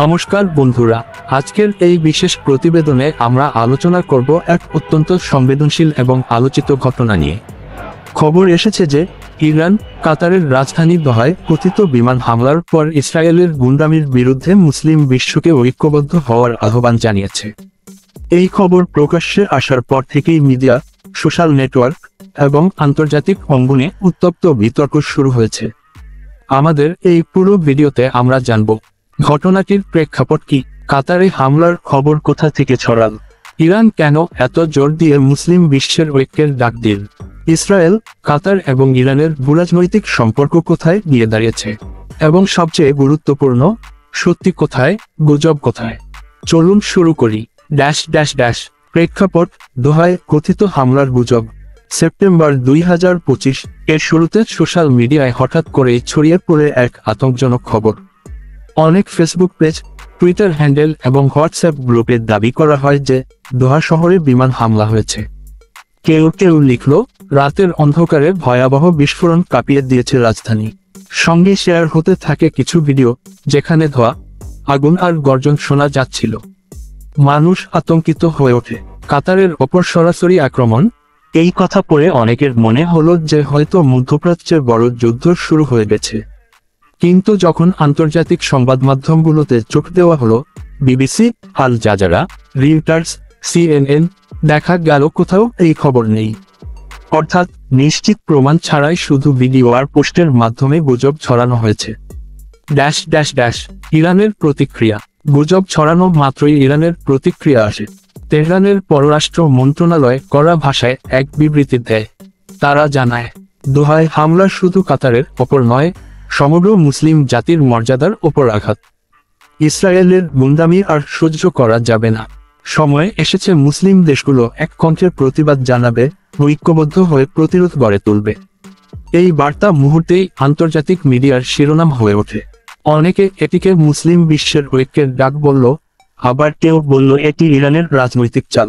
নমস্কার বন্ধুরা, আজকের এই বিশেষ প্রতিবেদনে আমরা আলোচনা করব এক অত্যন্ত সংবেদনশীল এবং আলোচিত ঘটনা নিয়ে। খবর এসেছে যে ইরান কাতারের রাজধানী দোহায় কথিত বিমান হামলার পর ইসরায়েলের গুন্ডামির বিরুদ্ধে মুসলিম বিশ্বকে ঐক্যবদ্ধ হওয়ার আহ্বান জানিয়েছে। এই খবর প্রকাশ্যে আসার পর থেকেই মিডিয়া, সোশ্যাল নেটওয়ার্ক এবং আন্তর্জাতিক অঙ্গনে উত্তপ্ত বিতর্ক শুরু হয়েছে। আমাদের এই পুরো ভিডিওতে আমরা জানব ঘটনাটির প্রেক্ষাপট কি, কাতারে হামলার খবর কোথা থেকে ছড়াল, ইরান কেন এত জোর দিয়ে মুসলিম বিশ্বের ঐক্যের ডাক দিল, ইসরায়েল, কাতার এবং ইরানের ভূরাজনৈতিক সম্পর্ক কোথায় গিয়ে দাঁড়িয়েছে, এবং সবচেয়ে গুরুত্বপূর্ণ, সত্যি কোথায়, গুজব কোথায়। চলুন শুরু করি। প্রেক্ষাপট: দোহায় কথিত হামলার গুজব। সেপ্টেম্বর 2025 এর শুরুতে সোশ্যাল মিডিয়ায় হঠাৎ করেই ছড়িয়ে পড়ে এক আতঙ্কজনক খবর। অনেক ফেসবুক পেজ, টুইটার হ্যান্ডেল এবং হোয়াটসঅ্যাপ গ্রুপে দাবি করা হয় যে দোহা শহরে বিমান হামলা হয়েছে। কেউ কেউ লিখল, রাতের অন্ধকারে ভয়াবহ বিস্ফোরণ কাঁপিয়ে দিয়েছে রাজধানী। সঙ্গে শেয়ার হতে থাকে কিছু ভিডিও যেখানে ধোঁয়া, আগুন আর গর্জন শোনা যাচ্ছিল। মানুষ আতঙ্কিত হয়ে ওঠে। কাতারের ওপর সরাসরি আক্রমণ, এই কথা পড়ে অনেকের মনে হলো যে হয়তো মধ্যপ্রাচ্যের বড় যুদ্ধ শুরু হয়ে গেছে। কিন্তু যখন আন্তর্জাতিক সংবাদ মাধ্যমগুলোতে চোখ দেওয়া হলো, BBC, Al Jazeera, Reuters, CNN, দেখা গেল কোথাও এই খবর নেই। অর্থাৎ নিশ্চিত প্রমাণ ছাড়াই শুধু ভিডিও আর পোস্টের মাধ্যমে গুজব ছড়ানো হয়েছে। ইরানের প্রতিক্রিয়া। গুজব ছড়ানো মাত্রই ইরানের প্রতিক্রিয়া আসে। তেহরানের পররাষ্ট্র মন্ত্রণালয় কড়া ভাষায় এক বিবৃতি দেয়। তারা জানায়, দোহায় হামলা শুধু কাতারের ওপর নয়, সমগ্র মুসলিম জাতির মর্যাদার ওপর আঘাত। ইসরায়েলের গুন্ডামি আর সহ্য করা যাবে না। সময় এসেছে মুসলিম দেশগুলো এক কণ্ঠে প্রতিবাদ জানাবে, ঐক্যবদ্ধ হয়ে প্রতিরোধ গড়ে তুলবে। এই বার্তা মুহূর্তেই আন্তর্জাতিক মিডিয়ার শিরোনাম হয়ে ওঠে। অনেকে এটিকে মুসলিম বিশ্বের ঐক্যের ডাক বলল, আবার কেউ বলল এটি ইরানের রাজনৈতিক চাল।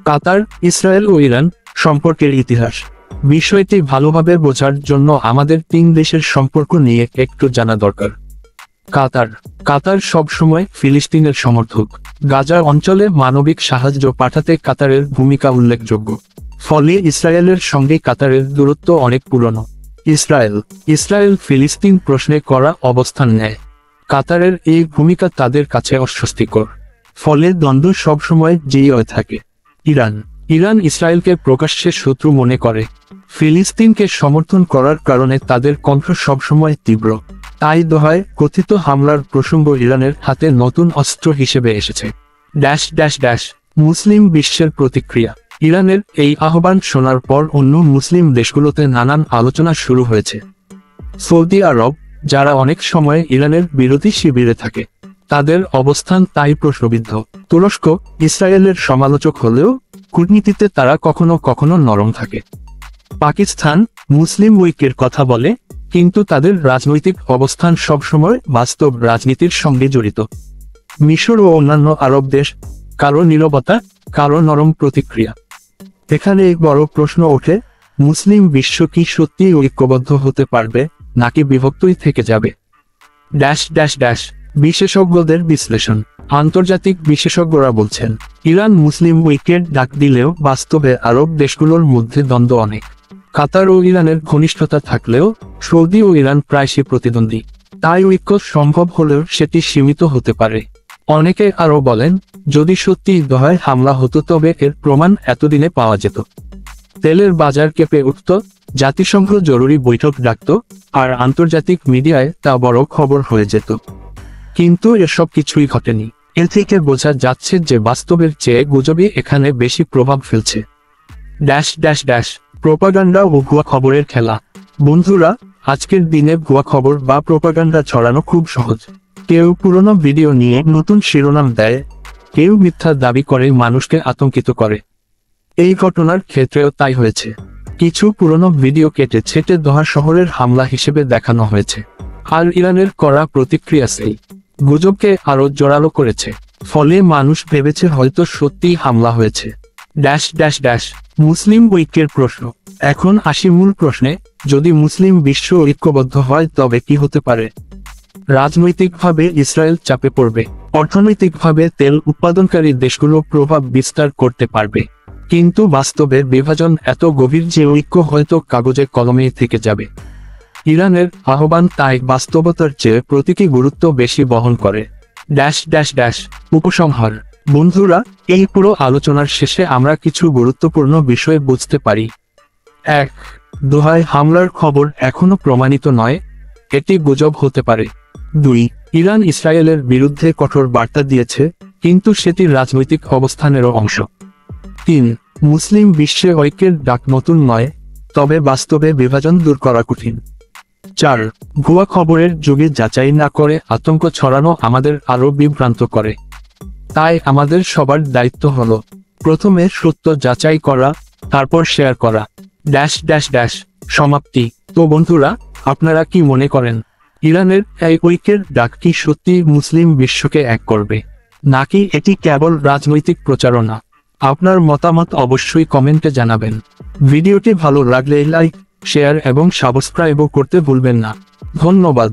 কাতার, ইসরায়েল ও ইরান সম্পর্কের ইতিহাস। বিষয়টি ভালোভাবে বোঝার জন্য আমাদের তিন দেশের সম্পর্ক নিয়ে একটু জানা দরকার। কাতার সবসময় ফিলিস্তিনের সমর্থক। গাজা অঞ্চলে মানবিক সাহায্য পাঠাতে কাতারের ভূমিকা উল্লেখযোগ্য। ফলে ইসরায়েলের সঙ্গে কাতারের দূরত্ব অনেক পুরনো। ইসরায়েল ফিলিস্তিন প্রশ্নে করা অবস্থান নেয়। কাতারের এই ভূমিকা তাদের কাছে অস্বস্তিকর। ফলে দ্বন্দ্ব সবসময় জয়ী হয়ে থাকে। ইরান ইসরায়েলকে প্রকাশ্যে শত্রু মনে করে। ফিলিস্তিনকে সমর্থন করার কারণে তাদের কণ্ঠ সবসময় তীব্র। তাই দোহায় কথিত হামলার প্রসঙ্গ ইরানের হাতে নতুন অস্ত্র হিসেবে এসেছে। মুসলিম বিশ্বের প্রতিক্রিয়া। ইরানের এই আহ্বান শোনার পর অন্য মুসলিম দেশগুলোতে নানান আলোচনা শুরু হয়েছে। সৌদি আরব, যারা অনেক সময় ইরানের বিরোধী শিবিরে থাকে, তাদের অবস্থান তাই প্রশ্নবিদ্ধ। তুরস্ক, ইসরায়েলের সমালোচক হলেও কূটনীতিতে তারা কখনো কখনো নরম থাকে। পাকিস্তান মুসলিম ঐক্যের কথা বলে, কিন্তু তাদের রাজনৈতিক অবস্থান সবসময় বাস্তব রাজনীতির সঙ্গে জড়িত। মিশর ও অন্যান্য আরব দেশ, কারো নীরবতা, কারো নরম প্রতিক্রিয়া। এখানে এক বড় প্রশ্ন ওঠে, মুসলিম বিশ্ব কি সত্যিই ঐক্যবদ্ধ হতে পারবে, নাকি বিভক্তই থেকে যাবে? বিশেষজ্ঞদের বিশ্লেষণ। আন্তর্জাতিক বিশেষজ্ঞরা বলছেন, ইরান মুসলিম ঐক্যের ডাক দিলেও বাস্তবে আরব দেশগুলোর মধ্যে দ্বন্দ্ব অনেক। কাতার ও ইরানের ঘনিষ্ঠতা থাকলেও সৌদি ও ইরান প্রায়শই প্রতিদ্বন্দ্বী। তাই ঐক্য সম্ভব হলেও সেটি সীমিত হতে পারে। অনেকে আরও বলেন, যদি সত্যি দোহায় হামলা হতো তবে এর প্রমাণ এতদিনে পাওয়া যেত। তেলের বাজার কেঁপে উঠত, জাতিসংঘ জরুরি বৈঠক ডাকত, আর আন্তর্জাতিক মিডিয়ায় তা বড় খবর হয়ে যেত। কিন্তু এসব কিছুই ঘটেনি। এর থেকে বোঝা যাচ্ছে যে বাস্তবের চেয়ে গুজবই এখানে বেশি প্রভাব ফেলছে। প্রোপাগান্ডা ও ভুয়া খবরের খেলা। বন্ধুরা, আজকের দিনে ভুয়া খবর বা প্রোপাগান্ডা ছড়ানো খুব সহজ। কেউ পুরনো ভিডিও নিয়ে নতুন শিরোনাম দেয়, কেউ মিথ্যা দাবি করে মানুষকে আতঙ্কিত করে। এই ঘটনার ক্ষেত্রেও তাই হয়েছে। কিছু পুরনো ভিডিও কেটে ছেটে দোহা শহরের হামলা হিসেবে দেখানো হয়েছে। আর ইরানের কড়া প্রতিক্রিয়া সেই গুজবকে আরো জোরালো করেছে। ফলে মানুষ ভেবেছে হয়তো সত্যিই হামলা হয়েছে। মুসলিম ঐক্যের প্রশ্ন। এখন আসি মূল প্রশ্নে, যদি মুসলিম বিশ্ব ঐক্যবদ্ধ হয় তবে কি হতে পারে? রাজনৈতিকভাবে ইসরায়েল চাপে পড়বে, অর্থনৈতিকভাবে তেল উৎপাদনকারী দেশগুলো প্রভাব বিস্তার করতে পারবে। কিন্তু বাস্তবে বিভাজন এত গভীর যে ঐক্য হয়তো কাগজে কলমে থেকে যাবে। ইরানের আহ্বান তাই বাস্তবতার চেয়ে প্রতীকী গুরুত্ব বেশি বহন করে। উপসংহার। বন্ধুরা, এই পুরো আলোচনার শেষে আমরা কিছু গুরুত্বপূর্ণ বিষয় বুঝতে পারি। 1. দোহায় হামলার খবর এখনো প্রমাণিত নয়, এটি গুজব হতে পারে। 2. ইরান ইসরায়েলের বিরুদ্ধে কঠোর বার্তা দিয়েছে, কিন্তু সেটি রাজনৈতিক অবস্থানেরও অংশ। 3. মুসলিম বিশ্বে ঐক্যের ডাক নতুন নয়, তবে বাস্তবে বিভাজন দূর করা কঠিন। 4. ভুয়া খবরের যুগে যাচাই না করে আতঙ্ক ছড়ানো আমাদের আরও বিভ্রান্ত করে। তাই আমাদের সবার দায়িত্ব হলো প্রথমে সত্য যাচাই করা, তারপর শেয়ার করা। সমাপ্তি। তো বন্ধুরা, আপনারা কি মনে করেন, ইরানের এই ঐক্যের ডাক কি সত্যি মুসলিম বিশ্বকে এক করবে, নাকি এটি কেবল রাজনৈতিক প্রচারণা? আপনার মতামত অবশ্যই কমেন্টে জানাবেন। ভিডিওটি ভালো লাগলে লাইক, শেয়ার এবং সাবস্ক্রাইবও করতে ভুলবেন না। ধন্যবাদ।